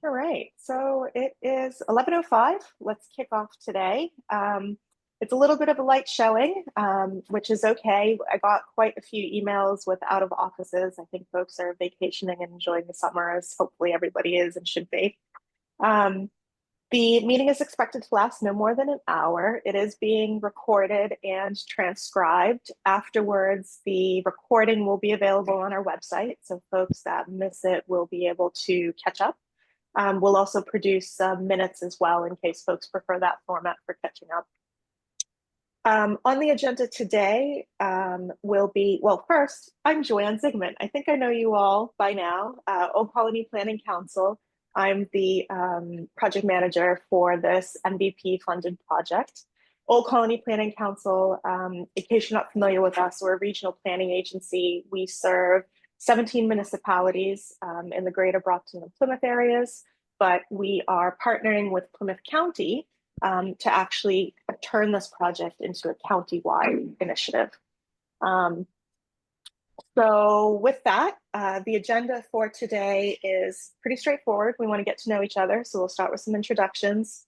All right, so it is 11:05. Let's kick off today. It's a little bit of a light showing, which is okay. I got quite a few emails with out of offices. I think folks are vacationing and enjoying the summer, as hopefully everybody is and should be. Um, the meeting is expected to last no more than an hour. It is being recorded and transcribed. Afterwards, the recording will be available on our website, so folks that miss it will be able to catch up. We'll also produce some minutes as well in case folks prefer that format for catching up. On the agenda today will be, well, first, I'm Joanne Zigman. I think I know you all by now, Old Colony Planning Council. I'm the project manager for this MVP funded project. Old Colony Planning Council, in case you're not familiar with us, we're a regional planning agency. We serve 17 municipalities in the greater Brockton and Plymouth areas, but we are partnering with Plymouth County to actually turn this project into a county-wide initiative. So with that, the agenda for today is pretty straightforward. We want to get to know each other, so we'll start with some introductions.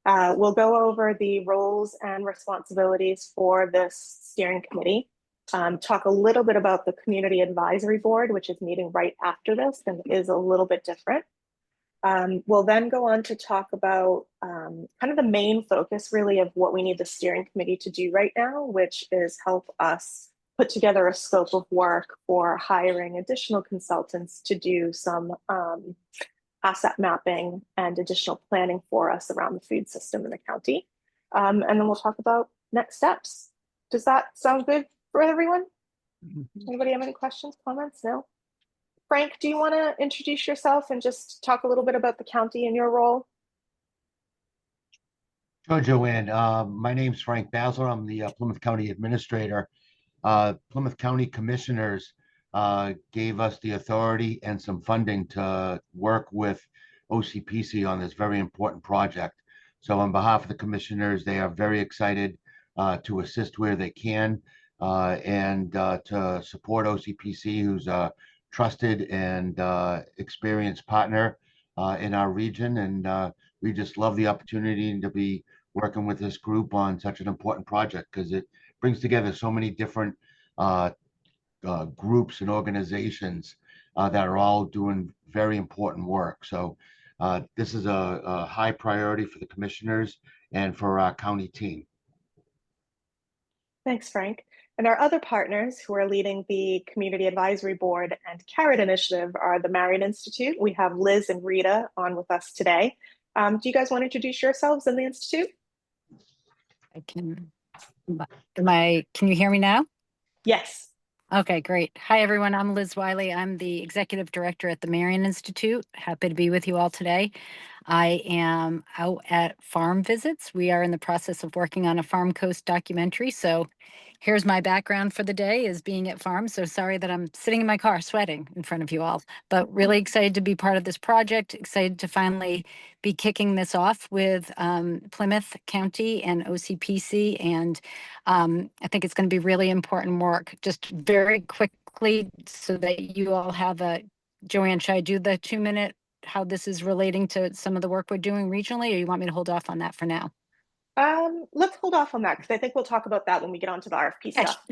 We'll go over the roles and responsibilities for this steering committee, talk a little bit about the Community Advisory Board, which is meeting right after this and is a little bit different. We'll then go on to talk about kind of the main focus really of what we need the steering committee to do right now, which is help us put together a scope of work for hiring additional consultants to do some asset mapping and additional planning for us around the food system in the county. And then we'll talk about next steps. Does that sound good for everyone? Anybody have any questions, comments? No? Frank, do you want to introduce yourself and just talk a little bit about the county and your role? Sure, Joanne. My name's Frank Basler. I'm the Plymouth County Administrator. Plymouth County Commissioners gave us the authority and some funding to work with OCPC on this very important project. So on behalf of the commissioners, they are very excited to assist where they can and to support OCPC, who's a trusted and experienced partner in our region. And we just love the opportunity to be working with this group on such an important project because it brings together so many different groups and organizations that are all doing very important work. So this is a high priority for the commissioners and for our county team. Thanks, Frank. And our other partners who are leading the Community Advisory Board and Carrot Initiative are the Marion Institute. We have Liz and Rita on with us today. Do you guys want to introduce yourselves and the Institute? I can. Can you hear me now? Yes. Okay, great. Hi, everyone. I'm Liz Wiley. I'm the Executive Director at the Marion Institute. Happy to be with you all today. I am out at farm visits. We are in the process of working on a Farm Coast documentary. So here's my background for the day is being at farms. So sorry that I'm sitting in my car sweating in front of you all, but really excited to be part of this project, excited to finally be kicking this off with Plymouth County and OCPC. And I think it's going to be really important work. Just very quickly so that you all have a, Joanne, should I do the 2-minute how this is relating to some of the work we're doing regionally, or you want me to hold off on that for now? Let's hold off on that because I think we'll talk about that when we get onto the RFP stuff.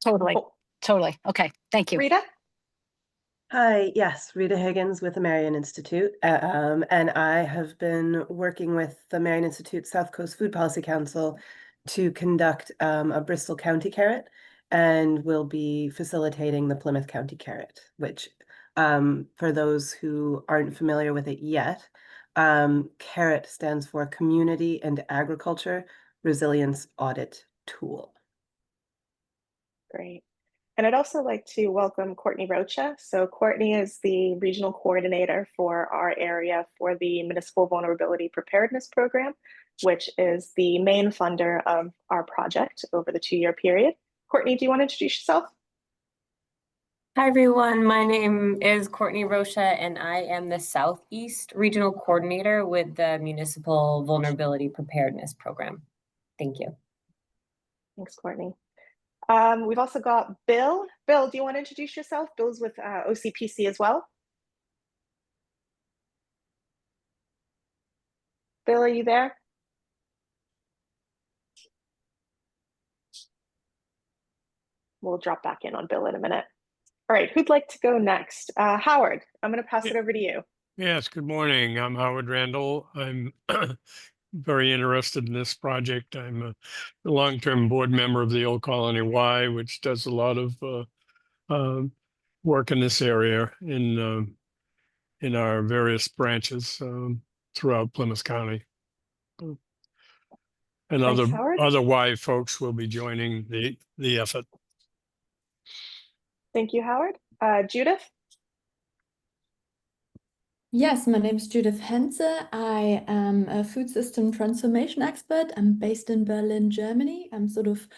Totally. Cool. Totally. Okay. Thank you. Rita? Hi, yes, Rita Higgins with the Marion Institute. And I have been working with the Marion Institute South Coast Food Policy Council to conduct a Bristol County Carrot, and will be facilitating the Plymouth County Carrot, which for those who aren't familiar with it yet, CARROT stands for Community and Agriculture Resilience Audit Tool. Great. And I'd also like to welcome Courtney Rocha. So Courtney is the regional coordinator for our area for the Municipal Vulnerability Preparedness Program, which is the main funder of our project over the 2-year period. Courtney, do you want to introduce yourself? Hi, everyone. My name is Courtney Rocha, and I am the Southeast Regional Coordinator with the Municipal Vulnerability Preparedness Program. Thank you. Thanks, Courtney. We've also got Bill. Bill, do you want to introduce yourself? Bill's with OCPC as well. Bill, are you there? We'll drop back in on Bill in a minute. All right, who'd like to go next? Howard, I'm going to pass it over to you. Yes, good morning. I'm Howard Randall. I'm very interested in this project. I'm a long-term board member of the Old Colony Y, which does a lot of work in this area in our various branches throughout Plymouth County. And Thanks, Howard. other Y folks will be joining the effort. Thank you, Howard. Judith? Yes, my name is Judith Henze. I am a food system transformation expert. I'm based in Berlin, Germany. I'm sort of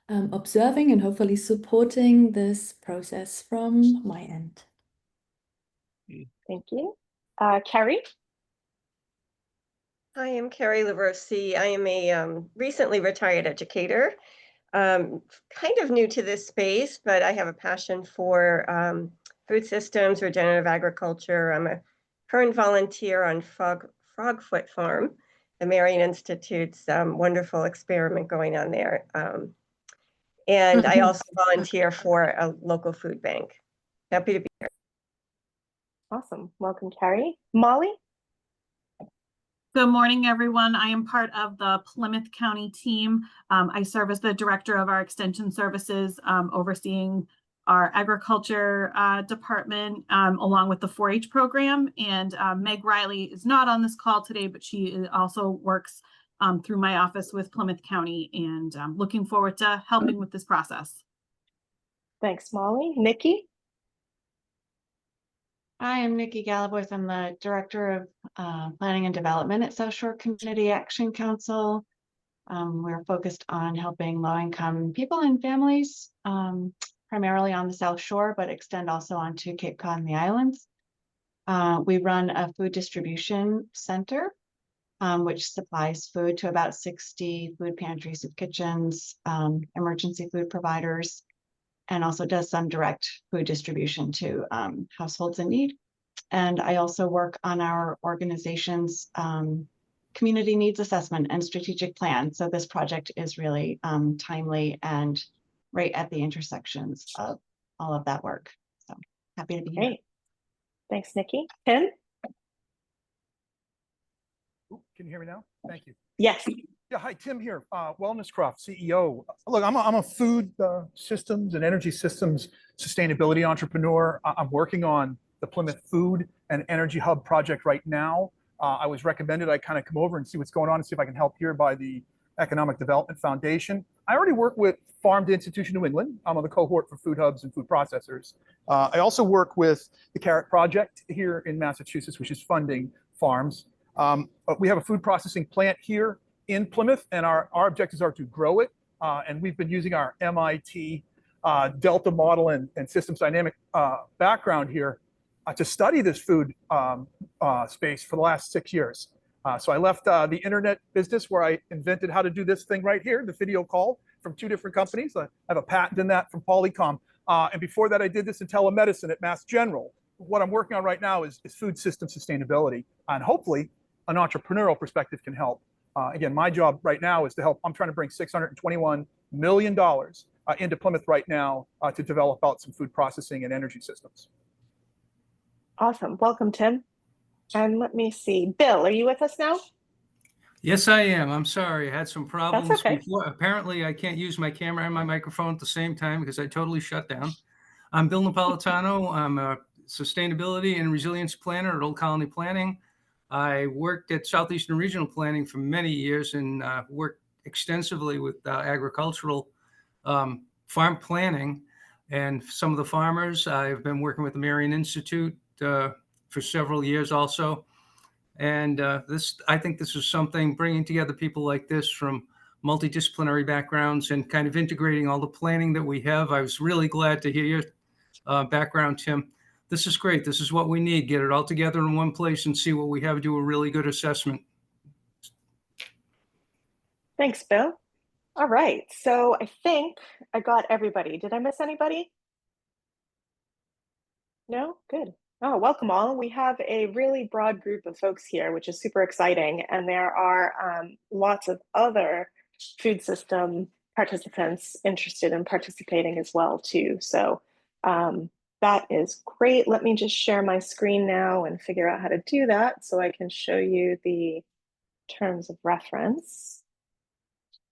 observing and hopefully supporting this process from my end. Thank you. Carrie? Hi, I'm Carrie Laversi. I am a recently retired educator, kind of new to this space, but I have a passion for food systems, regenerative agriculture. I'm a current volunteer on Frogfoot Farm, the Marion Institute's wonderful experiment going on there. And I also volunteer for a local food bank. Happy to be here. Awesome. Welcome, Carrie. Molly? Good morning, everyone. I am part of the Plymouth County team. I serve as the director of our extension services, overseeing our agriculture department, along with the 4-H program. And Meg Riley is not on this call today, but she also works through my office with Plymouth County, and looking forward to helping with this process. Thanks, Molly. Nikki? Hi, I'm Nikki Galaboyth. I'm the Director of Planning and Development at South Shore Community Action Council. We're focused on helping low-income people and families, primarily on the South Shore, but extend also onto Cape Cod and the islands. We run a food distribution center, which supplies food to about 60 food pantries, soup kitchens, emergency food providers, and also does some direct food distribution to households in need. And I also work on our organization's community needs assessment and strategic plan. So this project is really timely and right at the intersections of all of that work. So happy to be here. Great. Thanks, Nikki. Tim? Can you hear me now? Thank you. Yes. Yeah, hi, Tim here, Wellness Croft, CEO. Look, I'm a food systems and energy systems sustainability entrepreneur. I'm working on the Plymouth Food and Energy Hub project right now. I was recommended I kind of come over and see what's going on and see if I can help here by the Economic Development Foundation. I already work with Farm to Institution New England. I'm on the cohort for food hubs and food processors. I also work with the Carrot Project here in Massachusetts, which is funding farms. We have a food processing plant here in Plymouth, and our objectives are to grow it. And we've been using our MIT Delta model and systems dynamic background here to study this food space for the last 6 years. So I left the internet business where I invented how to do this thing right here, the video call from 2 different companies. I have a patent in that from Polycom. And before that, I did this in telemedicine at Mass General. What I'm working on right now is food system sustainability, and hopefully an entrepreneurial perspective can help. Again, my job right now is to help. I'm trying to bring $621 million into Plymouth right now to develop out some food processing and energy systems. Awesome. Welcome, Tim. And let me see. Bill, are you with us now? Yes, I am. I'm sorry. I had some problems okay. before. Apparently, I can't use my camera and my microphone at the same time because I totally shut down. I'm Bill Napolitano. I'm a sustainability and resilience planner at Old Colony Planning. I worked at Southeastern Regional Planning for many years and worked extensively with agricultural farm planning and some of the farmers. I've been working with the Marion Institute for several years also. And I think this is something, bringing together people like this from multidisciplinary backgrounds and kind of integrating all the planning that we have. I was really glad to hear your background, Tim. This is great. This is what we need. Get it all together in one place and see what we have, do a really good assessment. Thanks, Bill. All right. So I think I got everybody. Did I miss anybody? No? Good. Oh, welcome all. We have a really broad group of folks here, which is super exciting. And there are lots of other food system participants interested in participating as well too. So that is great. Let me just share my screen now and figure out how to do that so I can show you the terms of reference.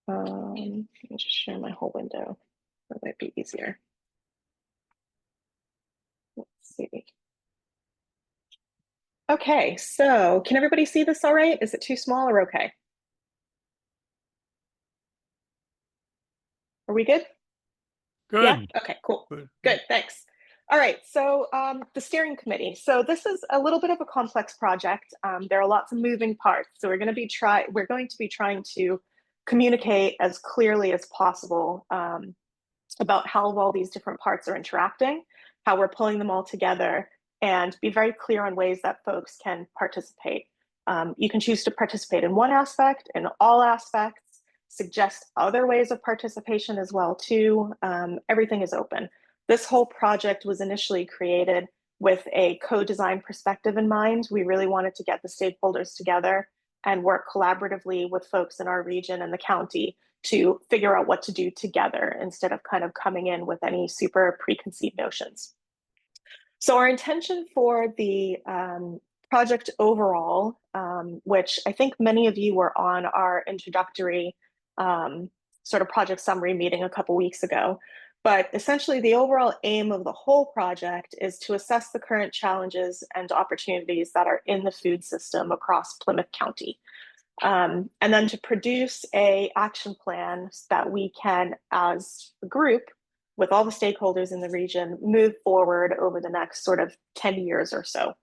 Let me just share my whole window. That might be easier. Let's see. Okay, so can everybody see this all right? Is it too small or okay? Are we good? Good. Yeah? Okay, cool. Good. Good, thanks. All right, so the steering committee. So this is a little bit of a complex project. There are lots of moving parts. So we're going to be trying to communicate as clearly as possible about how all these different parts are interacting, how we're pulling them all together, and be very clear on ways that folks can participate. You can choose to participate in one aspect, in all aspects, suggest other ways of participation as well too. Everything is open. This whole project was initially created with a co-design perspective in mind. We really wanted to get the stakeholders together and work collaboratively with folks in our region and the county to figure out what to do together instead of kind of coming in with any super preconceived notions. So our intention for the project overall, which I think many of you were on our introductory sort of project summary meeting a couple weeks ago, but essentially the overall aim of the whole project is to assess the current challenges and opportunities that are in the food system across Plymouth County. And then to produce an action plan that we can, as a group, with all the stakeholders in the region, move forward over the next sort of 10 years or so.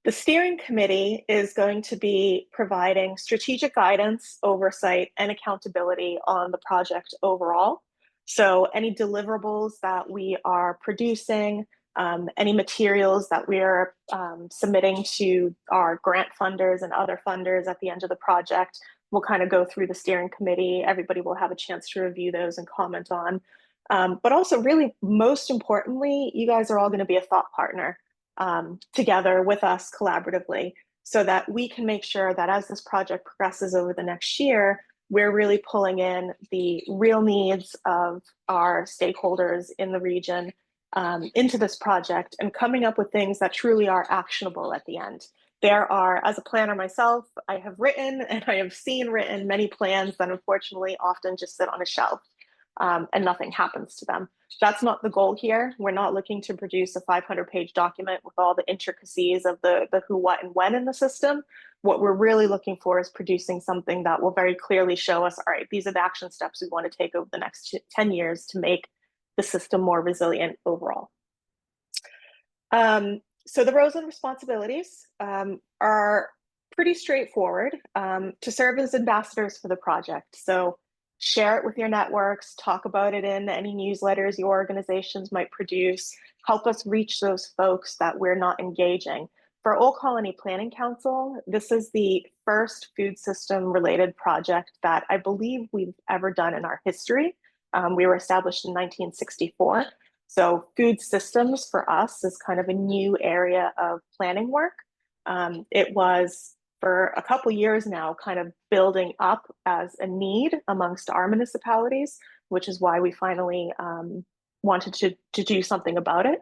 The steering committee is going to be providing strategic guidance, oversight, and accountability on the project overall. So any deliverables that we are producing, any materials that we are submitting to our grant funders and other funders at the end of the project will kind of go through the steering committee. Everybody will have a chance to review those and comment on. But also really, most importantly, you guys are all going to be a thought partner together with us collaboratively so that we can make sure that as this project progresses over the next year, we're really pulling in the real needs of our stakeholders in the region into this project and coming up with things that truly are actionable at the end. There are, as a planner myself, I have written and I have seen written many plans that unfortunately often just sit on a shelf and nothing happens to them. That's not the goal here. We're not looking to produce a 500-page document with all the intricacies of the who, what, and when in the system. What we're really looking for is producing something that will very clearly show us, all right, these are the action steps we want to take over the next 10 years to make the system more resilient overall. So the roles and responsibilities are pretty straightforward to serve as ambassadors for the project. So share it with your networks, talk about it in any newsletters your organizations might produce, help us reach those folks that we're not engaging. For Old Colony Planning Council, this is the first food system related project that I believe we've ever done in our history. We were established in 1964. So food systems for us is kind of a new area of planning work. It was for a couple years now kind of building up as a need amongst our municipalities, which is why we finally wanted to do something about it.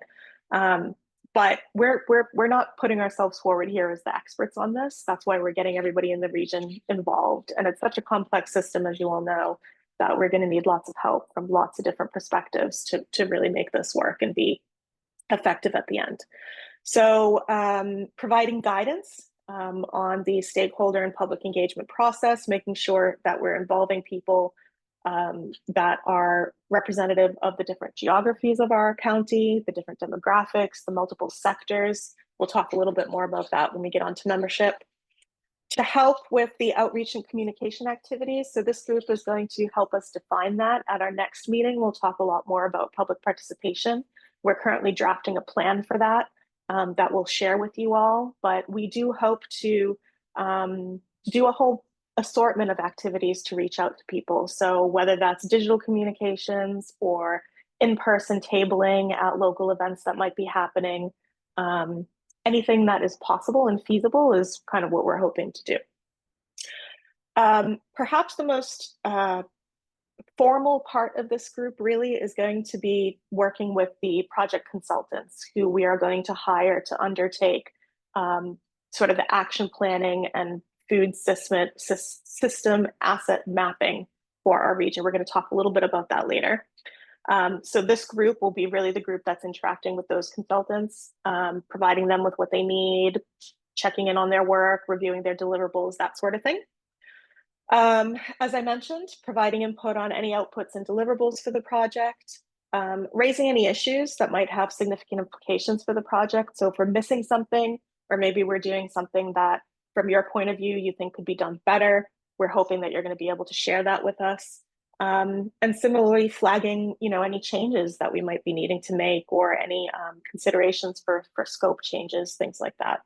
But we're not putting ourselves forward here as the experts on this. That's why we're getting everybody in the region involved. And it's such a complex system, as you all know, that we're going to need lots of help from lots of different perspectives to really make this work and be effective at the end. So providing guidance on the stakeholder and public engagement process, making sure that we're involving people that are representative of the different geographies of our county, the different demographics, the multiple sectors. We'll talk a little bit more about that when we get onto membership. To help with the outreach and communication activities, so this group is going to help us define that. At our next meeting, we'll talk a lot more about public participation. We're currently drafting a plan for that that we'll share with you all, but we do hope to do a whole assortment of activities to reach out to people. So whether that's digital communications or in-person tabling at local events that might be happening, Anything that is possible and feasible is kind of what we're hoping to do. Perhaps the most formal part of this group really is going to be working with the project consultants who we are going to hire to undertake sort of the action planning and food system asset mapping for our region. We're going to talk a little bit about that later. So this group will be really the group that's interacting with those consultants, providing them with what they need, checking in on their work, reviewing their deliverables, that sort of thing. As I mentioned, providing input on any outputs and deliverables for the project, raising any issues that might have significant implications for the project. So if we're missing something, or maybe we're doing something that from your point of view, you think could be done better, we're hoping that you're going to be able to share that with us. And similarly, flagging, any changes that we might be needing to make, or any considerations for scope changes, things like that.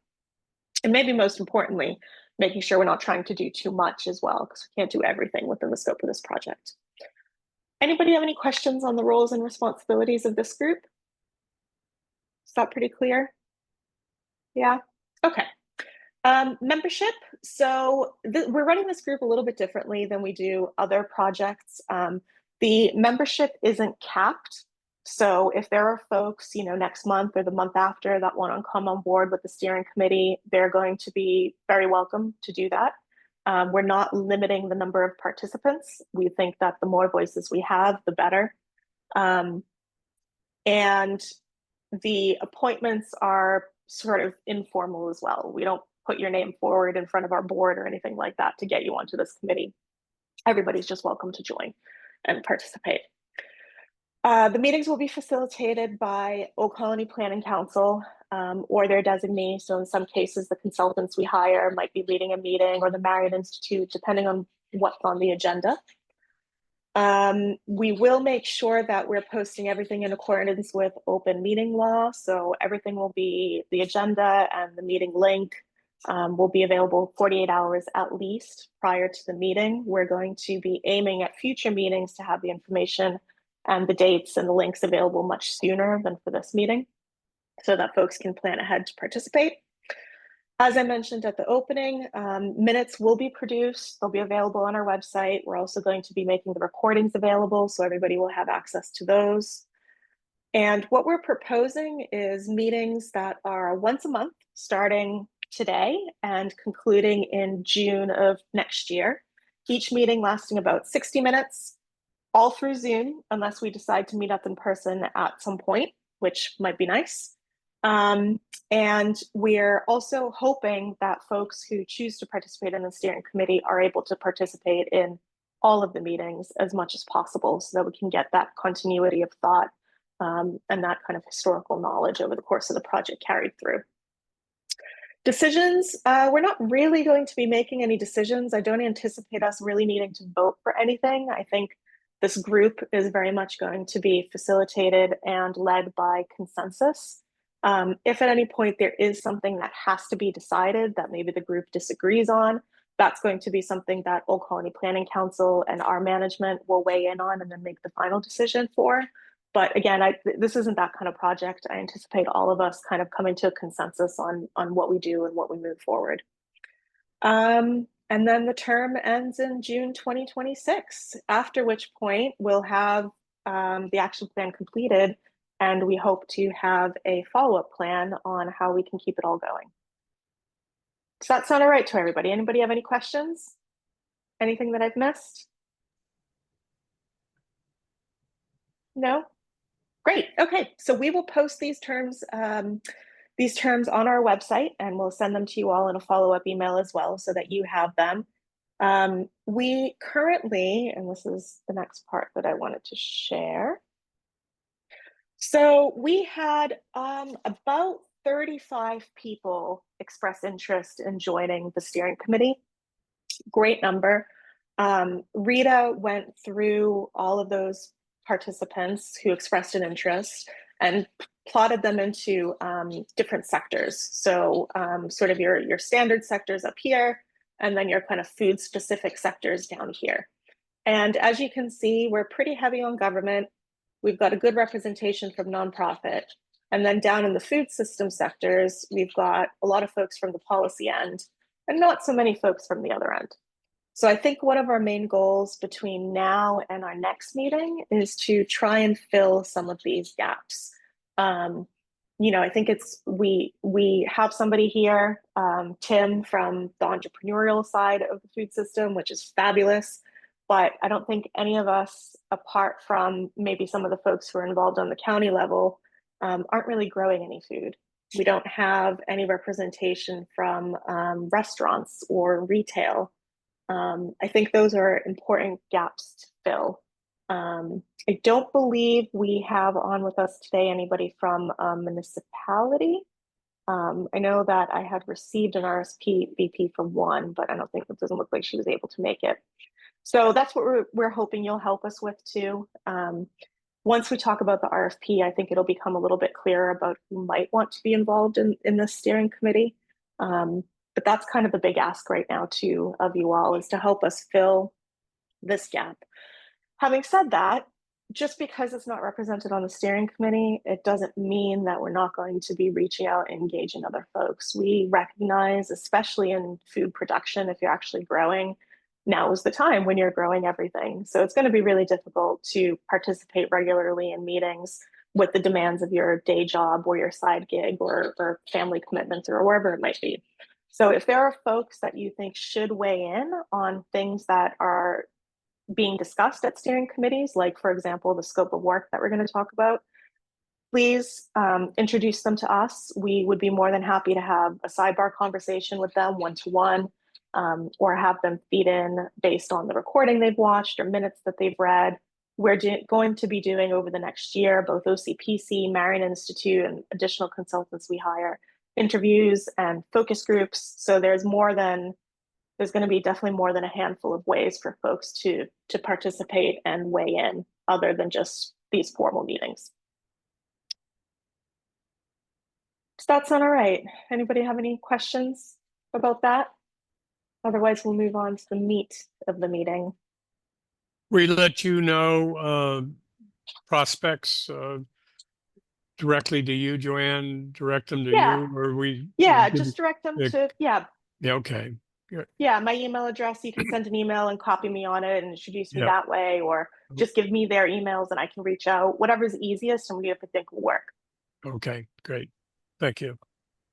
And maybe most importantly, making sure we're not trying to do too much as well, because we can't do everything within the scope of this project. Anybody have any questions on the roles and responsibilities of this group? Is that pretty clear? Yeah, okay. Membership. So we're running this group a little bit differently than we do other projects. The membership isn't capped. So if there are folks, next month or the month after that want to come on board with the steering committee, they're going to be very welcome to do that. We're not limiting the number of participants. We think that the more voices we have, the better. And the appointments are sort of informal as well. We don't put your name forward in front of our board or anything like that to get you onto this committee. Everybody's just welcome to join and participate. The meetings will be facilitated by Old Colony Planning Council or their designee. So in some cases, the consultants we hire might be leading a meeting, or the Marion Institute, depending on what's on the agenda. We will make sure that we're posting everything in accordance with open meeting law. So everything will be, the agenda and the meeting link will be available 48 hours at least prior to the meeting. We're going to be aiming at future meetings to have the information and the dates and the links available much sooner than for this meeting, so that folks can plan ahead to participate. As I mentioned at the opening, minutes will be produced. They'll be available on our website. We're also going to be making the recordings available, so everybody will have access to those. And what we're proposing is meetings that are once a month, starting today and concluding in June of next year. Each meeting lasting about 60 minutes, all through Zoom, unless we decide to meet up in person at some point, which might be nice. And we're also hoping that folks who choose to participate in the steering committee are able to participate in all of the meetings as much as possible, so that we can get that continuity of thought and that kind of historical knowledge over the course of the project carried through. Decisions, we're not really going to be making any decisions. I don't anticipate us really needing to vote for anything. I think this group is very much going to be facilitated and led by consensus. If at any point there is something that has to be decided that maybe the group disagrees on, that's going to be something that Old Colony Planning Council and our management will weigh in on and then make the final decision for. But again, this isn't that kind of project. I anticipate all of us kind of coming to a consensus on what we do and what we move forward. And then the term ends in June 2026, after which point we'll have the action plan completed, and we hope to have a follow-up plan on how we can keep it all going. Does that sound all right to everybody? Anybody have any questions? Anything that I've missed? No? Great. Okay, so we will post these terms on our website, and we'll send them to you all in a follow-up email as well, so that you have them. We currently, and this is the next part that I wanted to share. So we had about 35 people express interest in joining the steering committee. Great number. Rita went through all of those participants who expressed an interest and plotted them into different sectors. So sort of your standard sectors up here, and then your kind of food specific sectors down here. And as you can see, we're pretty heavy on government. We've got a good representation from nonprofit. And then down in the food system sectors, we've got a lot of folks from the policy end and not so many folks from the other end. So I think one of our main goals between now and our next meeting is to try and fill some of these gaps. I think we have somebody here, Tim, from the entrepreneurial side of the food system, which is fabulous. But I don't think any of us, apart from maybe some of the folks who are involved on the county level, aren't really growing any food. We don't have any representation from restaurants or retail. I think those are important gaps to fill. I don't believe we have on with us today anybody from a municipality. I know that I had received an RSVP from one, but I don't think it doesn't look like she was able to make it. So that's what we're hoping you'll help us with too. Once we talk about the RFP, I think it'll become a little bit clearer about who might want to be involved in this steering committee. But that's kind of the big ask right now too of you all, is to help us fill this gap. Having said that, just because it's not represented on the steering committee, it doesn't mean that we're not going to be reaching out and engaging other folks. We recognize, especially in food production, if you're actually growing, now is the time when you're growing everything. So it's going to be really difficult to participate regularly in meetings with the demands of your day job or your side gig or family commitments or wherever it might be. So if there are folks that you think should weigh in on things that are being discussed at steering committees, like for example, the scope of work that we're going to talk about, please introduce them to us. We would be more than happy to have a sidebar conversation with them one-to-one, or have them feed in based on the recording they've watched or minutes that they've read. We're going to be doing over the next year, both OCPC, Marion Institute, and additional consultants we hire, interviews and focus groups. So there's going to be definitely more than a handful of ways for folks to participate and weigh in other than just these formal meetings. Does that sound all right? Anybody have any questions about that? Otherwise, we'll move on to the meat of the meeting. We let you know prospects directly to you, Joanne, direct them to you, or we? Yeah, just direct them to, yeah. Yeah, okay. Yeah, my email address, you can send an email and copy me on it and introduce me that way, or just give me their emails and I can reach out, whatever's easiest and we have to think will work. Okay, great. Thank you.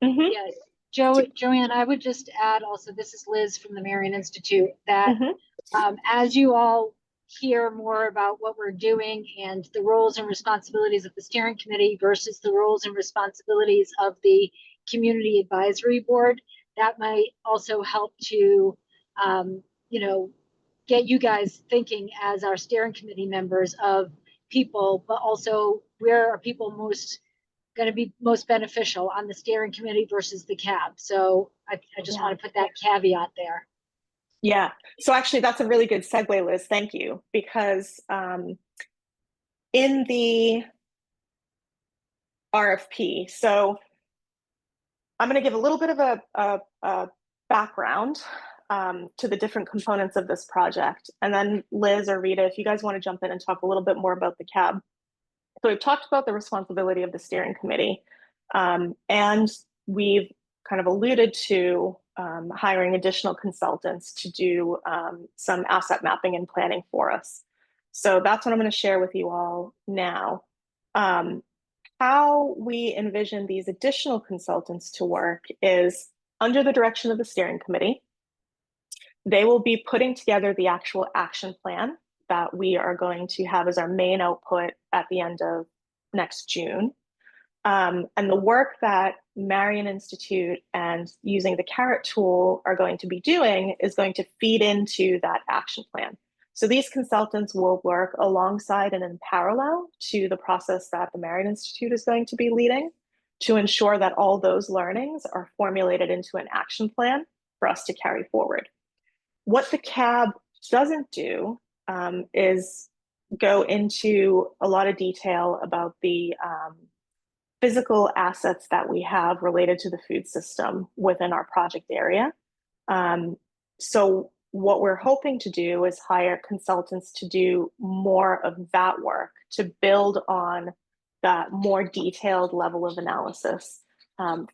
Mm-hmm. Yes, Joanne, I would just add also, this is Liz from the Marion Institute, that as you all hear more about what we're doing and the roles and responsibilities of the steering committee versus the roles and responsibilities of the community advisory board, that might also help to, get you guys thinking as our steering committee members of people, but also where are people going to be most beneficial on the steering committee versus the CAB. So I just want to put that caveat there. Yeah, so actually that's a really good segue, Liz, thank you, because in the RFP, so I'm going to give a little bit of a background to the different components of this project. And then Liz or Rita, if you guys want to jump in and talk a little bit more about the CAB. So we've talked about the responsibility of the steering committee, and we've kind of alluded to hiring additional consultants to do some asset mapping and planning for us. So that's what I'm going to share with you all now. How we envision these additional consultants to work is under the direction of the steering committee. They will be putting together the actual action plan that we are going to have as our main output at the end of next June. And the work that Marion Institute and using the Carrot tool are going to be doing is going to feed into that action plan. So these consultants will work alongside and in parallel to the process that the Marion Institute is going to be leading to ensure that all those learnings are formulated into an action plan for us to carry forward. What the CAB doesn't do is go into a lot of detail about the physical assets that we have related to the food system within our project area. So what we're hoping to do is hire consultants to do more of that work, to build on that more detailed level of analysis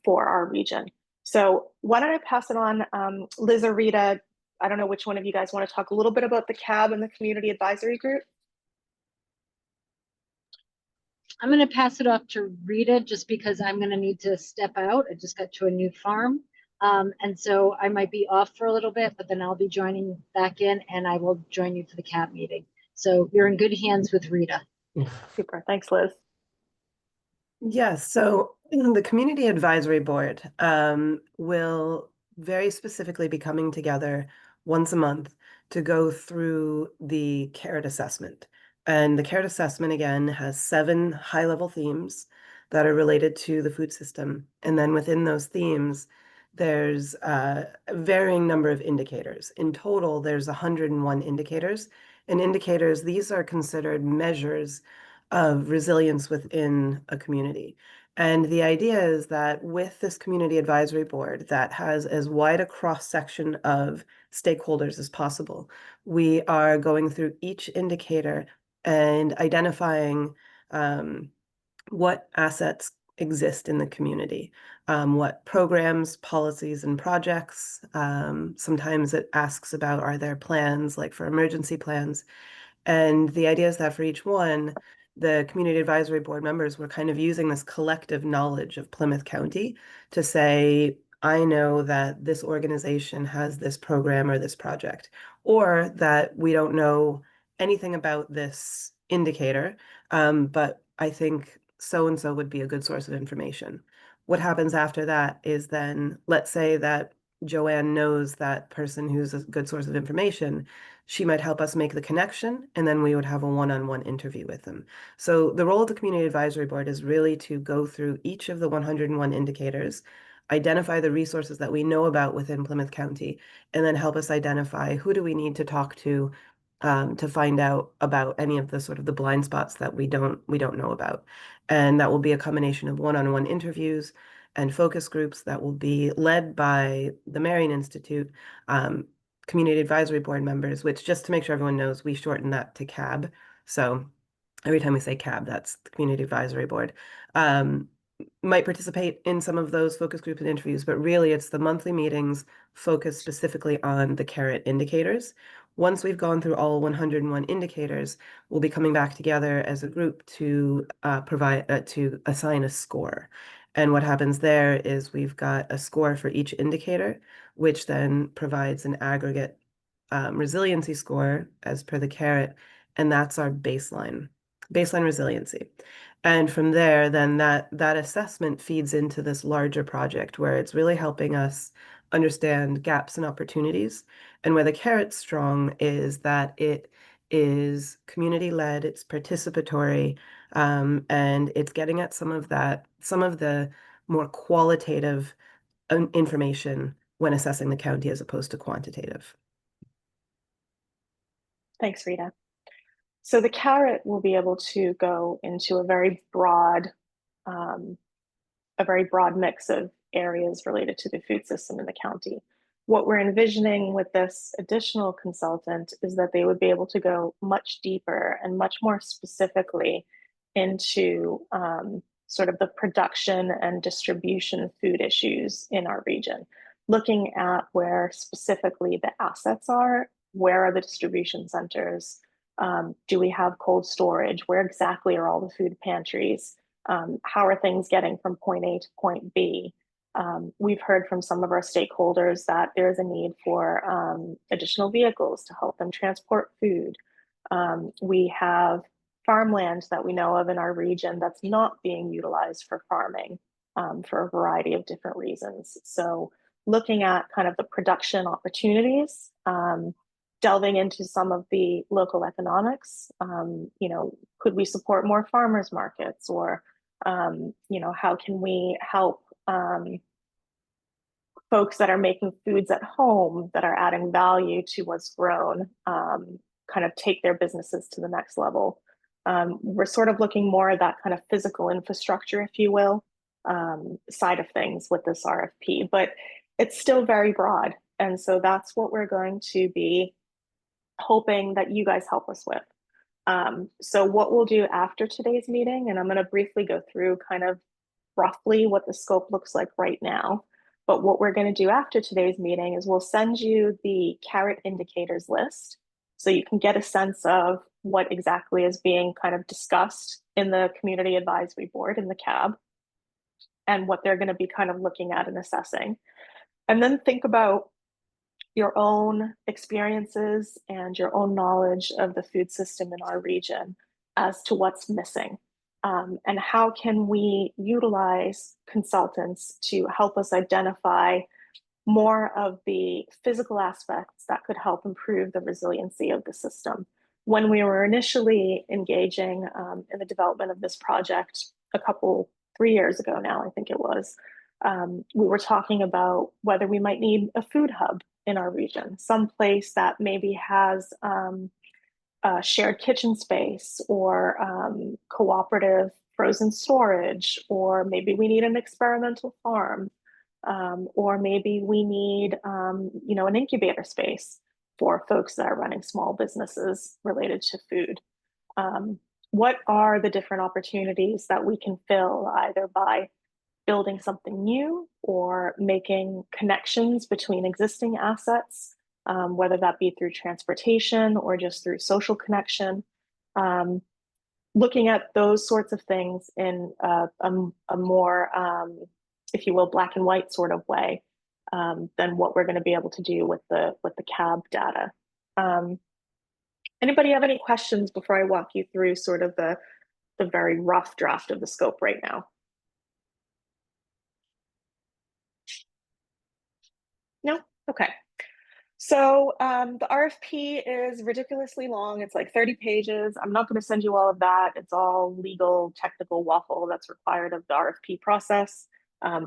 for our region. So why don't I pass it on, Liz or Rita? I don't know which one of you guys want to talk a little bit about the CAB and the Community Advisory Group. I'm going to pass it off to Rita just because I'm going to need to step out. I just got to a new farm. And so I might be off for a little bit, but then I'll be joining back in and I will join you for the CAB meeting. So you're in good hands with Rita. Super. Thanks, Liz. Yes, so the Community Advisory Board will very specifically be coming together once a month to go through the CARET assessment. And the CARET assessment, again, has 7 high-level themes that are related to the food system. And then within those themes, there's a varying number of indicators. In total, there's 101 indicators. And indicators, these are considered measures of resilience within a community. And the idea is that with this Community Advisory Board that has as wide a cross-section of stakeholders as possible, we are going through each indicator and identifying what assets exist in the community, what programs, policies, and projects. Sometimes it asks about, are there plans, like for emergency plans? And the idea is that for each one, the Community Advisory Board members were kind of using this collective knowledge of Plymouth County to say, I know that this organization has this program or this project, or that we don't know anything about this indicator, but I think so-and-so would be a good source of information. What happens after that is then, let's say that Joanne knows that person who's a good source of information, she might help us make the connection, and then we would have a one-on-one interview with them. So the role of the Community Advisory Board is really to go through each of the 101 indicators, identify the resources that we know about within Plymouth County, and then help us identify who do we need to talk to find out about any of the sort of the blind spots that we don't know about. And that will be a combination of one-on-one interviews and focus groups that will be led by the Marion Institute Community Advisory Board members, which, just to make sure everyone knows, we shorten that to CAB. So every time we say CAB, that's the Community Advisory Board. Might participate in some of those focus group and interviews, but really it's the monthly meetings focused specifically on the CARET indicators. Once we've gone through all 101 indicators, we'll be coming back together as a group to to assign a score. And what happens there is we've got a score for each indicator, which then provides an aggregate resiliency score as per the CARET, and that's our baseline resiliency. And from there, then that assessment feeds into this larger project where it's really helping us understand gaps and opportunities. And where the CARET's strong is that it is community-led, it's participatory, and it's getting at some of the more qualitative information when assessing the county as opposed to quantitative. Thanks, Rita. So the CARET will be able to go into a very broad mix of areas related to the food system in the county. What we're envisioning with this additional consultant is that they would be able to go much deeper and much more specifically into sort of the production and distribution of food issues in our region, looking at where specifically the assets are, where are the distribution centers, do we have cold storage, where exactly are all the food pantries, how are things getting from point A to point B. We've heard from some of our stakeholders that there is a need for additional vehicles to help them transport food. We have farmland that we know of in our region that's not being utilized for farming for a variety of different reasons. So looking at kind of the production opportunities, delving into some of the local economics, could we support more farmers markets, or how can we help folks that are making foods at home that are adding value to what's grown, kind of take their businesses to the next level. We're sort of looking more at that kind of physical infrastructure, if you will, side of things with this RFP, but it's still very broad. And so that's what we're going to be hoping that you guys help us with. So what we'll do after today's meeting, and I'm going to briefly go through kind of roughly what the scope looks like right now. But what we're going to do after today's meeting is we'll send you the CARET indicators list so you can get a sense of what exactly is being kind of discussed in the Community Advisory Board in the CAB and what they're going to be kind of looking at and assessing. And then think about your own experiences and your own knowledge of the food system in our region as to what's missing. And how can we utilize consultants to help us identify more of the physical aspects that could help improve the resiliency of the system. When we were initially engaging in the development of this project 3 years ago now, I think it was, we were talking about whether we might need a food hub in our region, some place that maybe has shared kitchen space or cooperative frozen storage, or maybe we need an experimental farm, or maybe we need an incubator space for folks that are running small businesses related to food. What are the different opportunities that we can fill either by building something new or making connections between existing assets, whether that be through transportation or just through social connection, looking at those sorts of things in a more, if you will, black and white sort of way than what we're going to be able to do with the CAB data. Anybody have any questions before I walk you through sort of the very rough draft of the scope right now? No? Okay. So the RFP is ridiculously long. It's like 30 pages. I'm not going to send you all of that. It's all legal, technical waffle that's required of the RFP process.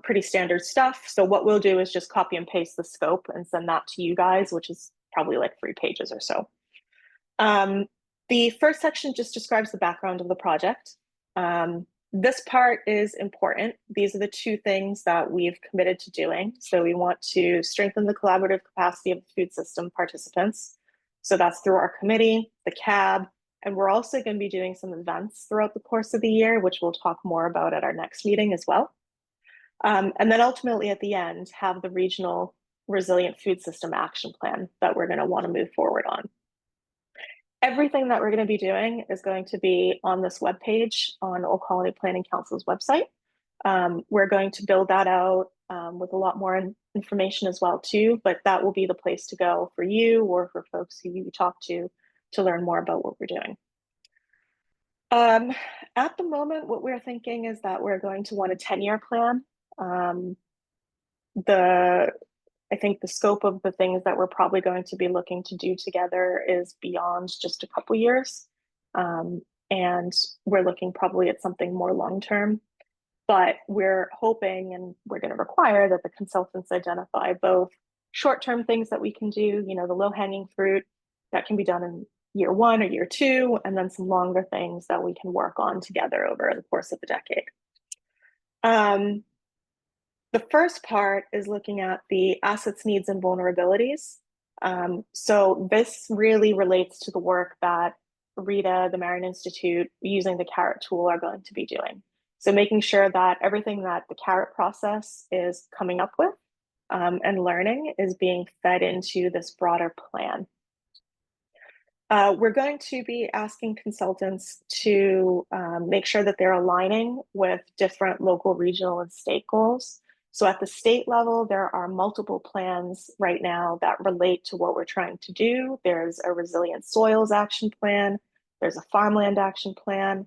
Pretty standard stuff. So what we'll do is just copy and paste the scope and send that to you guys, which is probably like 3 pages or so. The first section just describes the background of the project. This part is important. These are the 2 things that we've committed to doing. So we want to strengthen the collaborative capacity of the food system participants. So that's through our committee, the CAB, and we're also going to be doing some events throughout the course of the year, which we'll talk more about at our next meeting as well. And then ultimately at the end, have the regional resilient food system action plan that we're going to want to move forward on. Everything that we're going to be doing is going to be on this webpage on Old Colony Planning Council's website. We're going to build that out with a lot more information as well too, but that will be the place to go for you or for folks who you talk to learn more about what we're doing. At the moment, what we're thinking is that we're going to want a 10-year plan. I think the scope of the things that we're probably going to be looking to do together is beyond just a couple years. And we're looking probably at something more long-term, but we're hoping and we're going to require that the consultants identify both short-term things that we can do, the low-hanging fruit that can be done in year 1 or year 2, and then some longer things that we can work on together over the course of the decade. The first part is looking at the assets, needs, and vulnerabilities. So this really relates to the work that Rita, the Marion Institute, using the CARET tool are going to be doing. So making sure that everything that the CARET process is coming up with and learning is being fed into this broader plan. We're going to be asking consultants to make sure that they're aligning with different local, regional, and state goals. So at the state level, there are multiple plans right now that relate to what we're trying to do. There's a resilient soils action plan. There's a farmland action plan.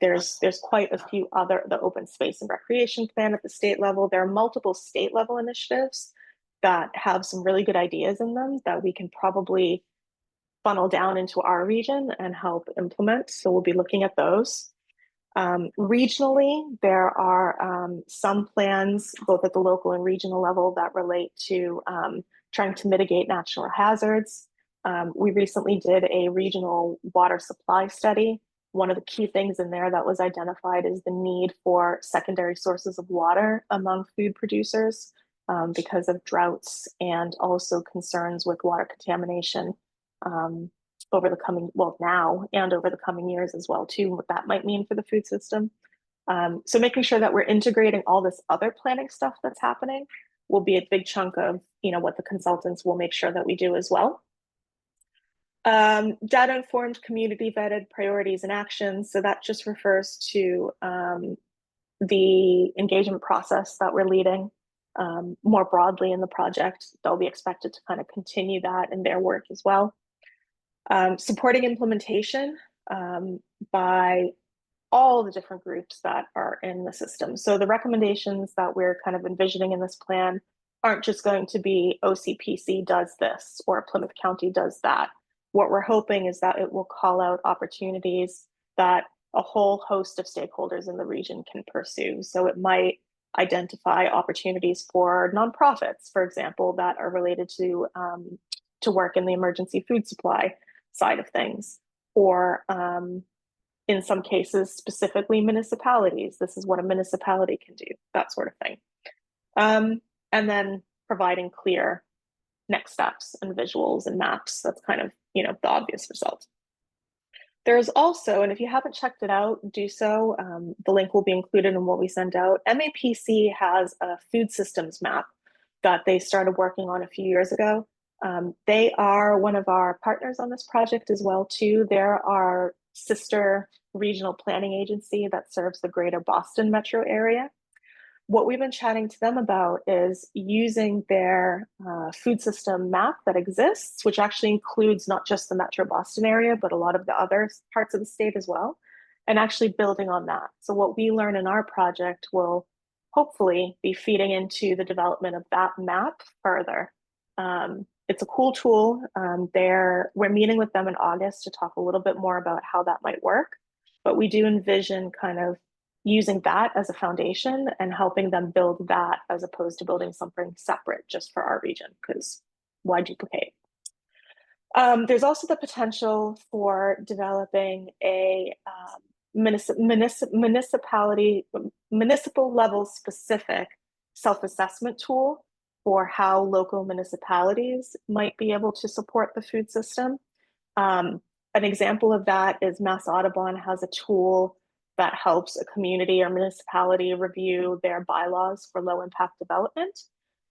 There's quite a few other, the open space and recreation plan at the state level. There are multiple state level initiatives that have some really good ideas in them that we can probably funnel down into our region and help implement. So we'll be looking at those. Regionally, there are some plans, both at the local and regional level, that relate to trying to mitigate natural hazards. We recently did a regional water supply study. One of the key things in there that was identified is the need for secondary sources of water among food producers because of droughts and also concerns with water contamination over the coming, well, now and over the coming years as well too, what that might mean for the food system. So making sure that we're integrating all this other planning stuff that's happening will be a big chunk of, what the consultants will make sure that we do as well. Data-informed, community-vetted priorities and actions. So that just refers to the engagement process that we're leading more broadly in the project. They'll be expected to kind of continue that in their work as well. Supporting implementation by all the different groups that are in the system. So the recommendations that we're kind of envisioning in this plan aren't just going to be OCPC does this or Plymouth County does that. What we're hoping is that it will call out opportunities that a whole host of stakeholders in the region can pursue. So it might identify opportunities for nonprofits, for example, that are related to work in the emergency food supply side of things, or in some cases, specifically municipalities. This is what a municipality can do, that sort of thing. And then providing clear next steps and visuals and maps. That's kind of, the obvious result. There's also, and if you haven't checked it out, do so. The link will be included in what we send out. MAPC has a food systems map that they started working on a few years ago. They are one of our partners on this project as well, too. They're our sister regional planning agency that serves the greater Boston metro area. What we've been chatting to them about is using their food system map that exists, which actually includes not just the metro Boston area, but a lot of the other parts of the state as well, and actually building on that. So what we learn in our project will hopefully be feeding into the development of that map further. It's a cool tool. We're meeting with them in August to talk a little bit more about how that might work, but we do envision kind of using that as a foundation and helping them build that as opposed to building something separate just for our region, because why duplicate? There's also the potential for developing a municipal level specific self-assessment tool for how local municipalities might be able to support the food system. An example of that is Mass Audubon has a tool that helps a community or municipality review their bylaws for low impact development.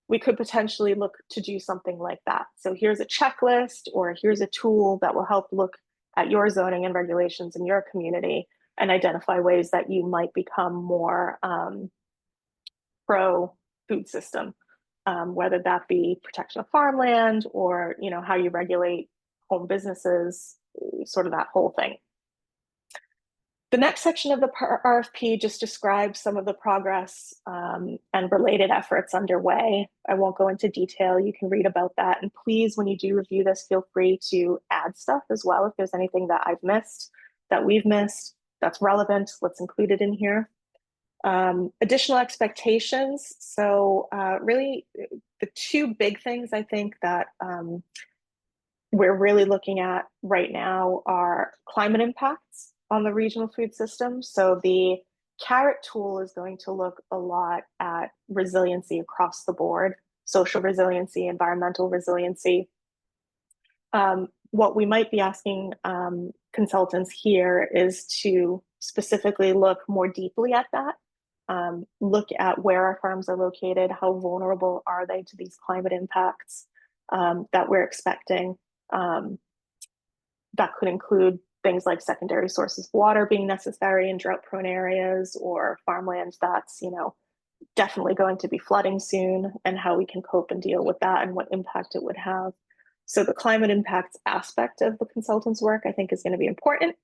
We could potentially look to do something like that. So here's a checklist, or here's a tool that will help look at your zoning and regulations in your community and identify ways that you might become more pro food system, whether that be protection of farmland or how you regulate home businesses, sort of that whole thing. The next section of the RFP just describes some of the progress and related efforts underway. I won't go into detail. You can read about that. And please, when you do review this, feel free to add stuff as well. If there's anything that I've missed, that we've missed, that's relevant, let's include it in here. Additional expectations. So really, the two big things I think that we're really looking at right now are climate impacts on the regional food system. So the CARROT tool is going to look a lot at resiliency across the board, social resiliency, environmental resiliency. What we might be asking consultants here is to specifically look more deeply at that. Look at where our farms are located, how vulnerable are they to these climate impacts that we're expecting. That could include things like secondary sources of water being necessary in drought-prone areas, or farmland that's, definitely going to be flooding soon, and how we can cope and deal with that and what impact it would have. So the climate impacts aspect of the consultant's work, I think, is going to be important.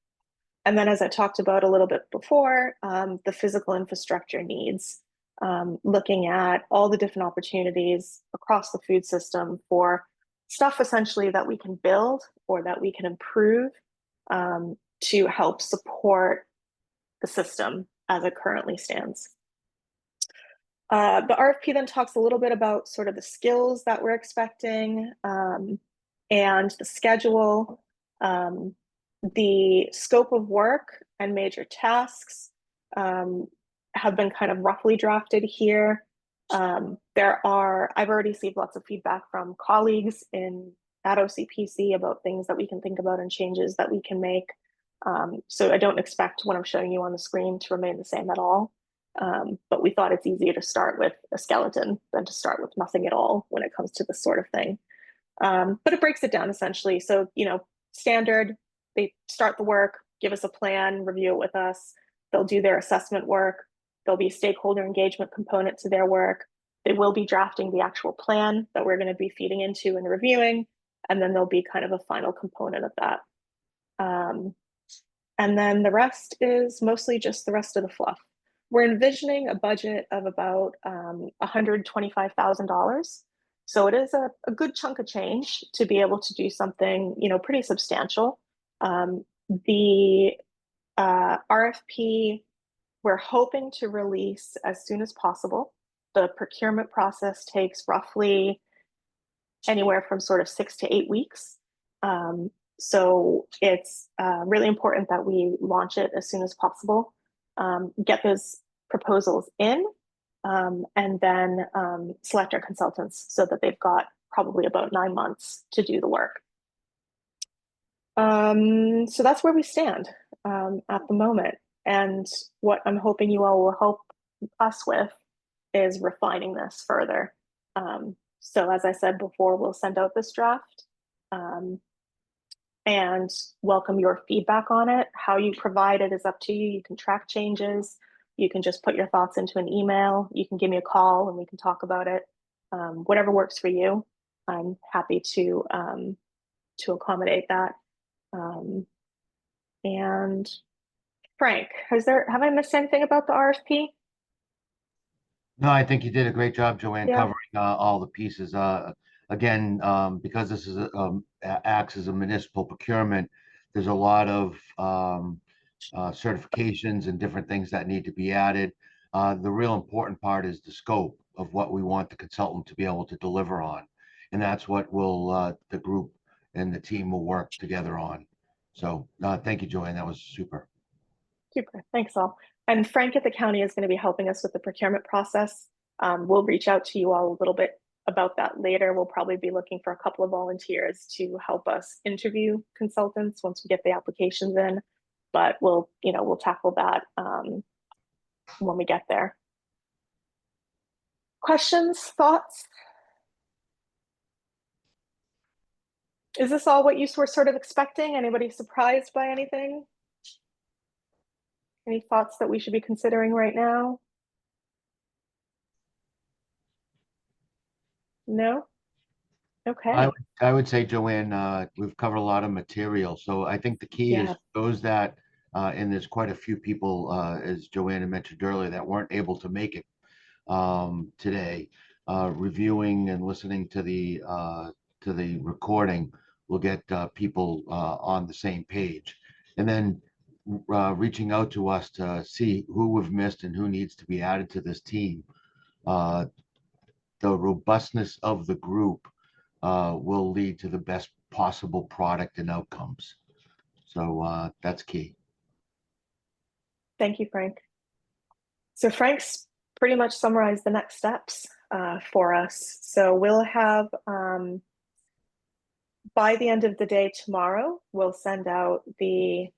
And then, as I talked about a little bit before, the physical infrastructure needs, looking at all the different opportunities across the food system for stuff essentially that we can build or that we can improve to help support the system as it currently stands. The RFP then talks a little bit about sort of the skills that we're expecting and the schedule, the scope of work and major tasks have been kind of roughly drafted here. I've already received lots of feedback from colleagues in at OCPC about things that we can think about and changes that we can make. So I don't expect what I'm showing you on the screen to remain the same at all. But we thought it's easier to start with a skeleton than to start with nothing at all when it comes to this sort of thing. But it breaks it down essentially. So, standard, they start the work, give us a plan, review it with us. They'll do their assessment work. There'll be a stakeholder engagement component to their work. They will be drafting the actual plan that we're going to be feeding into and reviewing. And then there'll be kind of a final component of that. And then the rest is mostly just the rest of the fluff. We're envisioning a budget of about $125,000. So it is a good chunk of change to be able to do something, pretty substantial. The RFP, we're hoping to release as soon as possible. The procurement process takes roughly anywhere from sort of 6 to 8 weeks. So it's really important that we launch it as soon as possible, get those proposals in, and then select our consultants so that they've got probably about 9 months to do the work. So that's where we stand at the moment. And what I'm hoping you all will help us with is refining this further. So as I said before, we'll send out this draft and welcome your feedback on it. How you provide it is up to you. You can track changes. You can just put your thoughts into an email. You can give me a call and we can talk about it. Whatever works for you, I'm happy to accommodate that. And Frank, have I missed anything about the RFP? No, I think you did a great job, Joanne, Yeah. covering all the pieces. Again, because this is acts as a municipal procurement, there's a lot of certifications and different things that need to be added. The real important part is the scope of what we want the consultant to be able to deliver on. And that's what the group and the team will work together on. So thank you, Joanne. That was super. Super, thanks all. And Frank at the county is going to be helping us with the procurement process. We'll reach out to you all a little bit about that later. We'll probably be looking for a couple of volunteers to help us interview consultants once we get the applications in. But we'll tackle that when we get there. Questions, thoughts? Is this all what you were sort of expecting? Anybody surprised by anything? Any thoughts that we should be considering right now? No? Okay. I would say, Joanne, we've covered a lot of material. So I think the key is those that, and there's quite a few people, as Joanne had mentioned earlier, that weren't able to make it today. Reviewing and listening to the recording will get people on the same page. And then reaching out to us to see who we've missed and who needs to be added to this team. The robustness of the group will lead to the best possible product and outcomes. So that's key. Thank you, Frank. So Frank's pretty much summarized the next steps for us. So we'll have, by the end of the day tomorrow, we'll send out the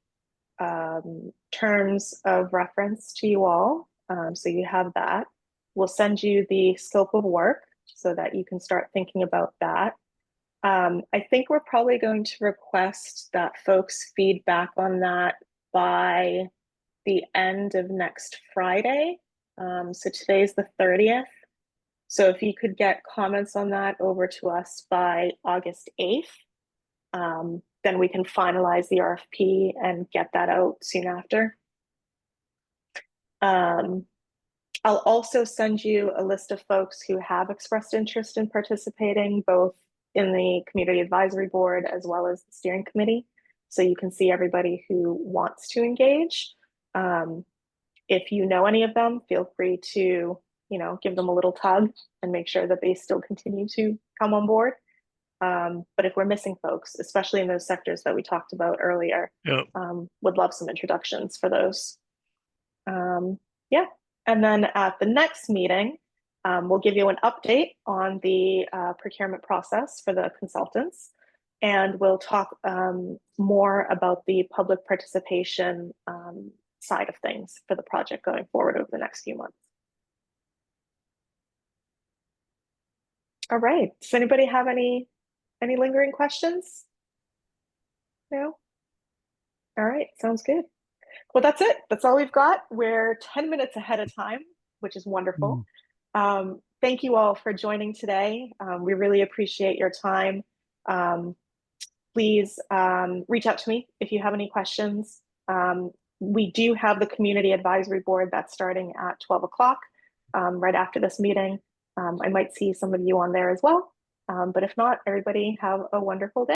terms of reference to you all. So you have that. We'll send you the scope of work so that you can start thinking about that. I think we're probably going to request that folks feedback on that by the end of next Friday. So today's the 30th. So if you could get comments on that over to us by August 8th, then we can finalize the RFP and get that out soon after. I'll also send you a list of folks who have expressed interest in participating, both in the Community Advisory Board as well as the steering committee. So you can see everybody who wants to engage. If you know any of them, feel free to, give them a little tug and make sure that they still continue to come on board. But if we're missing folks, especially in those sectors that we talked about earlier, would love some introductions for those. Yeah, and then at the next meeting, we'll give you an update on the procurement process for the consultants. and we'll talk more about the public participation side of things for the project going forward over the next few months. All right, does anybody have any lingering questions? No? All right, sounds good. Well, that's it. That's all we've got. We're 10 minutes ahead of time, which is wonderful. Thank you all for joining today. We really appreciate your time. Please reach out to me if you have any questions. We do have the Community Advisory Board that's starting at 12 o'clock right after this meeting. I might see some of you on there as well. But if not, everybody have a wonderful day.